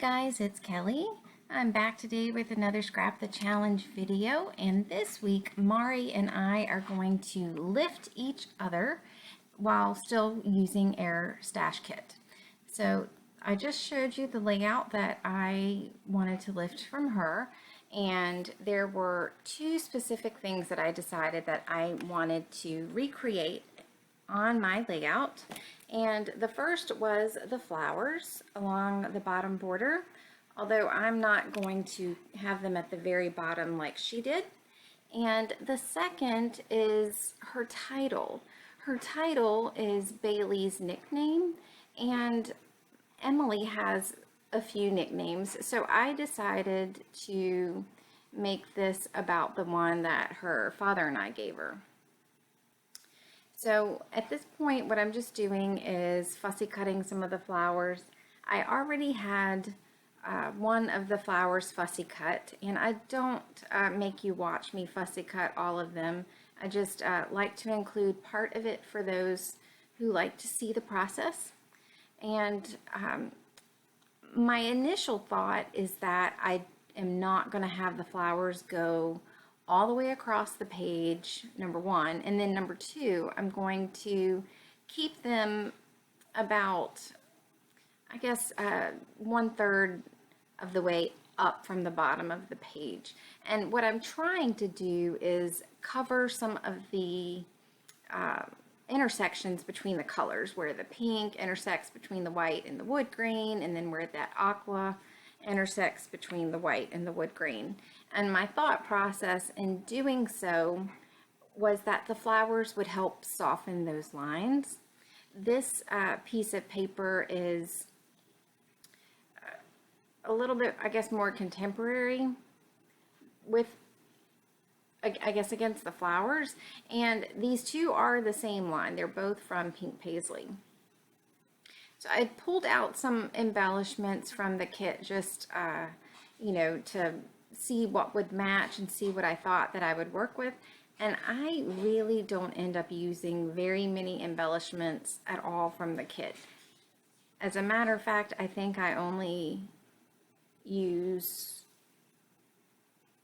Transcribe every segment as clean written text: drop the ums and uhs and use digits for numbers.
guys, it's Kelly. I'm back today with another Scrap the Challenge video, and this week Mari and I are going to lift each other while still using Air Stash Kit. So I just showed you the layout that I wanted to lift from her, and there were two specific things that I decided that I wanted to recreate on my layout. And the first was the flowers along the bottom border, although I'm not going to have them at the very bottom like she did. And the second is her title. Her title is Bailey's nickname, and Emily has a few nicknames, so I decided to make this about the one that her father and I gave her. So at this point, what I'm just doing is fussy cutting some of the flowers. I already had one of the flowers fussy cut, and I don't make you watch me fussy cut all of them. I just like to include part of it for those who like to see the process. And my initial thought is that I am not going to have the flowers go all the way across the page, number one, and then number two, I'm going to keep them about, I guess, 1/3 of the way up from the bottom of the page. And what I'm trying to do is cover some of the intersections between the colors, where the pink intersects between the white and the wood green, and then where that aqua intersects between the white and the wood green. And my thought process in doing so was that the flowers would help soften those lines. This piece of paper is a little bit, I guess, more contemporary with, I guess, against the flowers. And these two are the same line. They're both from Pink Paisley. So I pulled out some embellishments from the kit just, you know, to see what would match and see what I thought that I would work with. And I really don't end up using very many embellishments at all from the kit. As a matter of fact, I think I only use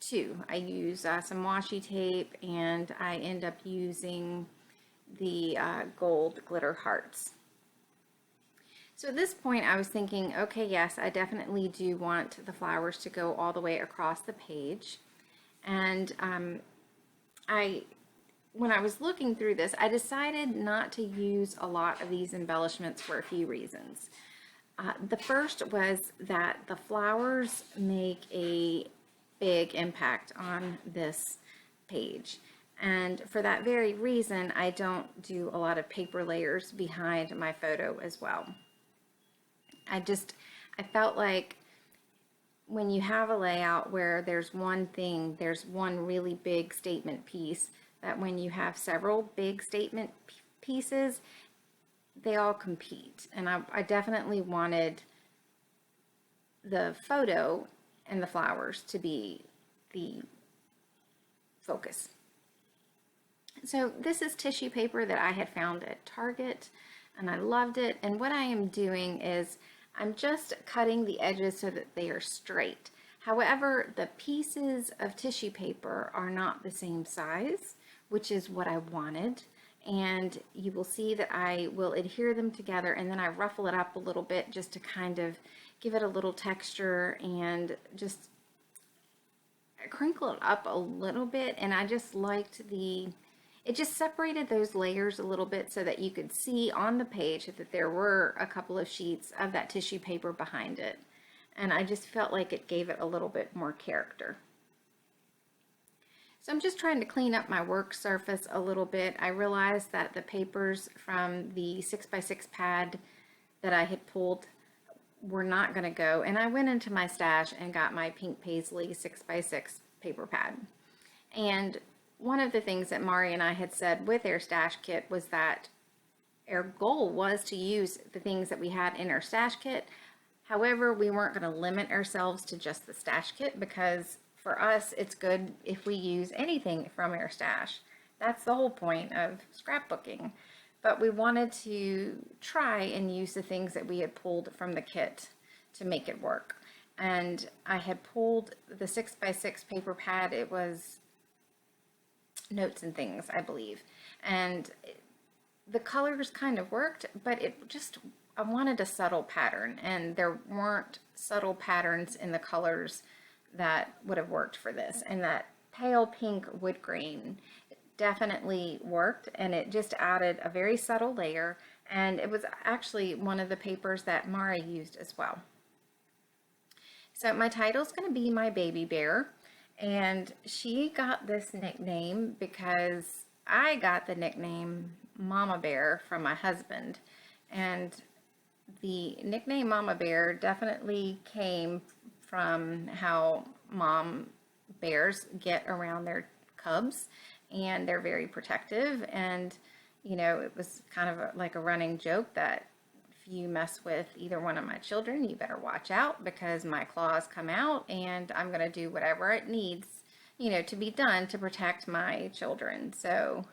two. I use some washi tape, and I end up using the gold glitter hearts. So at this point I was thinking, okay, yes, I definitely do want the flowers to go all the way across the page. And when I was looking through this, I decided not to use a lot of these embellishments for a few reasons. The first was that the flowers make a big impact on this page. And for that very reason, I don't do a lot of paper layers behind my photo as well. I felt like when you have a layout where there's one thing, there's one really big statement piece, that when you have several big statement pieces, they all compete. And I definitely wanted the photo and the flowers to be the focus. So this is tissue paper that I had found at Target, and I loved it. And what I am doing is I'm just cutting the edges so that they are straight. However, the pieces of tissue paper are not the same size, which is what I wanted. And you will see that I will adhere them together, and then I ruffle it up a little bit just to kind of give it a little texture and just crinkle it up a little bit. And I just liked it just separated those layers a little bit so that you could see on the page that there were a couple of sheets of that tissue paper behind it. And I just felt like it gave it a little bit more character. So I'm just trying to clean up my work surface a little bit. I realized that the papers from the 6x6 pad that I had pulled were not going to go. And I went into my stash and got my Pink Paisley 6x6 paper pad. And one of the things that Mari and I had said with our stash kit was that our goal was to use the things that we had in our stash kit. However, we weren't going to limit ourselves to just the stash kit, because for us it's good if we use anything from our stash. That's the whole point of scrapbooking. But we wanted to try and use the things that we had pulled from the kit to make it work. and I had pulled the 6x6 paper pad. It was Notes and Things, I believe. And the colors kind of worked, but I wanted a subtle pattern, and there weren't subtle patterns in the colors that would have worked for this. And that pale pink wood grain definitely worked, and it just added a very subtle layer, and it was actually one of the papers that Mara used as well. So my title is going to be My Baby Bear, and she got this nickname because I got the nickname Mama Bear from my husband, and the nickname Mama Bear definitely came from how mom bears get around their cubs, and they're very protective. And it was kind of like a running joke that if you mess with either one of my children, you better watch out, because my claws come out and I'm going to do whatever it needs to be done to protect my children. So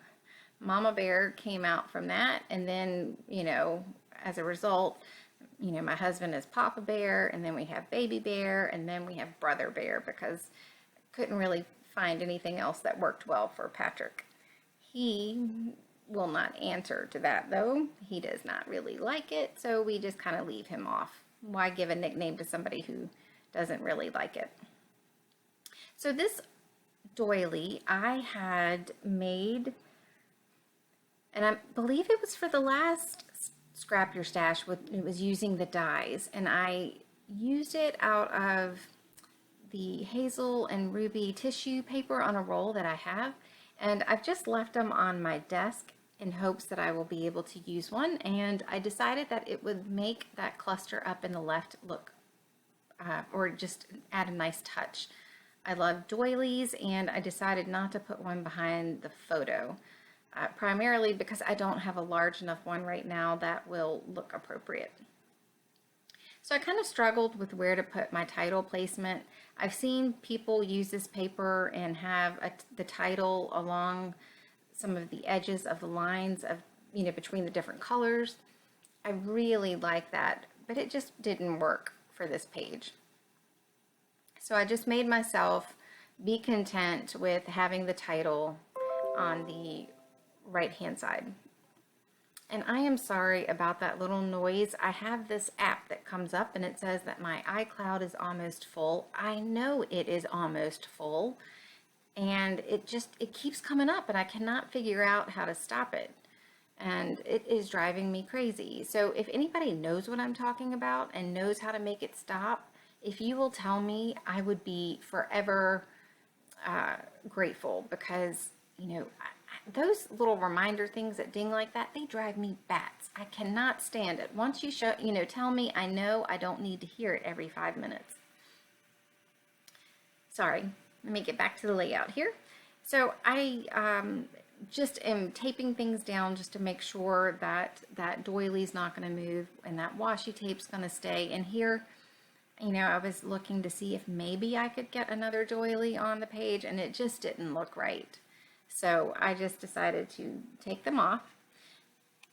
Mama Bear came out from that, and then as a result, my husband is Papa Bear, and then we have Baby Bear, and then we have Brother Bear, because I couldn't really find anything else that worked well for Patrick. He will not answer to that, though. He does not really like it, so we just kind of leave him off. Why give a nickname to somebody who doesn't really like it? So this doily I had made, and I believe it was for the last Scrap Your Stash, it was using the dies, and I used it out of the hazel and ruby tissue paper on a roll that I have, and I've just left them on my desk in hopes that I will be able to use one, and I decided that it would make that cluster up in the left look, or just add a nice touch. I love doilies, and I decided not to put one behind the photo, primarily because I don't have a large enough one right now that will look appropriate. So I kind of struggled with where to put my title placement. I've seen people use this paper and have the title along some of the edges of the lines of, between the different colors. I really like that, but it just didn't work for this page. So I just made myself be content with having the title on the right-hand side. And I am sorry about that little noise. I have this app that comes up and it says that my iCloud is almost full. I know it is almost full, and it keeps coming up, and I cannot figure out how to stop it. And it is driving me crazy. So if anybody knows what I'm talking about and knows how to make it stop, if you will tell me, I would be forever grateful, because those little reminder things that ding like that, they drive me bats. I cannot stand it. Once you tell me, I know I don't need to hear it every 5 minutes. Sorry, let me get back to the layout here. So I just am taping things down just to make sure that that doily's not going to move and that washi tape's going to stay. And here, I was looking to see if maybe I could get another doily on the page, and it just didn't look right. So I just decided to take them off.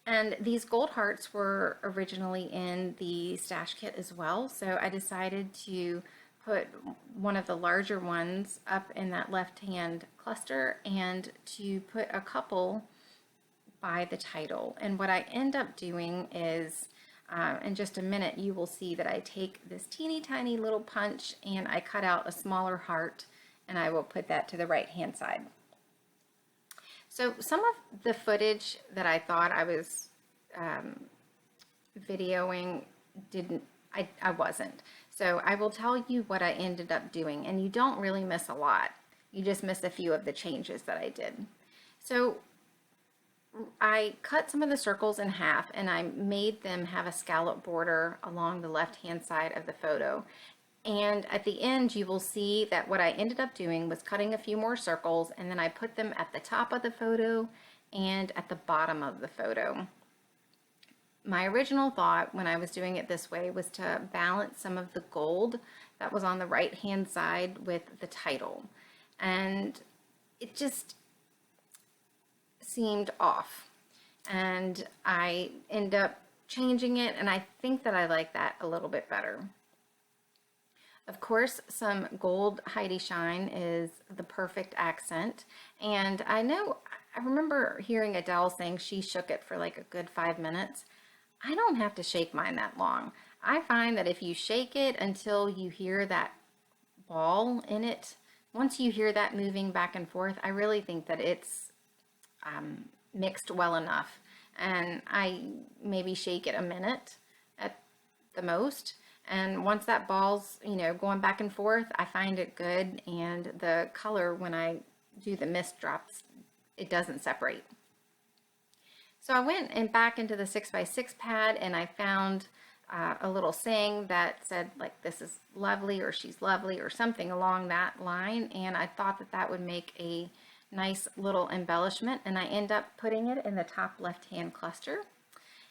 And these gold hearts were originally in the stash kit as well. So I decided to put one of the larger ones up in that left-hand cluster, and to put a couple by the title. And what I end up doing is, in just a minute, you will see that I take this teeny tiny little punch and I cut out a smaller heart, and I will put that to the right-hand side. So some of the footage that I thought I was videoing I wasn't. So I will tell you what I ended up doing, and you don't really miss a lot. You just miss a few of the changes that I did. So I cut some of the circles in half, and I made them have a scallop border along the left-hand side of the photo. And at the end, you will see that what I ended up doing was cutting a few more circles, and then I put them at the top of the photo and at the bottom of the photo. My original thought when I was doing it this way was to balance some of the gold that was on the right-hand side with the title. And it just seemed off. And I ended up changing it, and I think that I like that a little bit better. Of course, some gold Heidi Shine is the perfect accent. And I remember hearing Adele saying she shook it for like a good 5 minutes. I don't have to shake mine that long. I find that if you shake it until you hear that ball in it, once you hear that moving back and forth, I really think that it's mixed well enough. And I maybe shake it a minute at the most. And once that ball's, going back and forth, I find it good. And the color, when I do the mist drops, it doesn't separate. So I went and back into the 6x6 pad and I found a little saying that said like, this is lovely, or she's lovely, or something along that line. And I thought that that would make a nice little embellishment, and I end up putting it in the top left-hand cluster.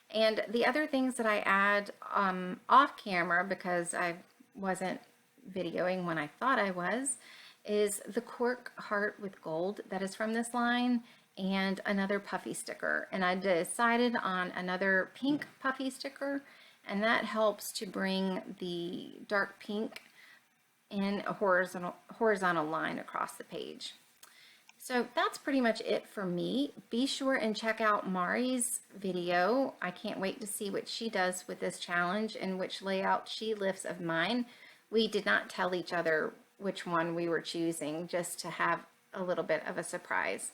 And the other things that I add off camera, because I wasn't videoing when I thought I was, is the cork heart with gold that is from this line, and another puffy sticker. And I decided on another pink puffy sticker, and that helps to bring the dark pink in a horizontal line across the page. So that's pretty much it for me. Be sure and check out Mari's video. I can't wait to see what she does with this challenge and which layout she lifts of mine. We did not tell each other which one we were choosing, just to have a little bit of a surprise.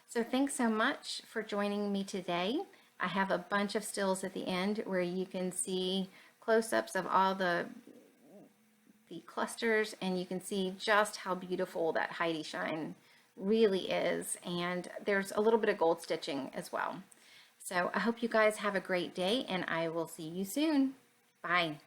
So thanks so much for joining me today. I have a bunch of stills at the end where you can see close-ups of all the clusters, and you can see just how beautiful that Heidi Shine really is. And there's a little bit of gold stitching as well. So I hope you guys have a great day, and I will see you soon. Bye.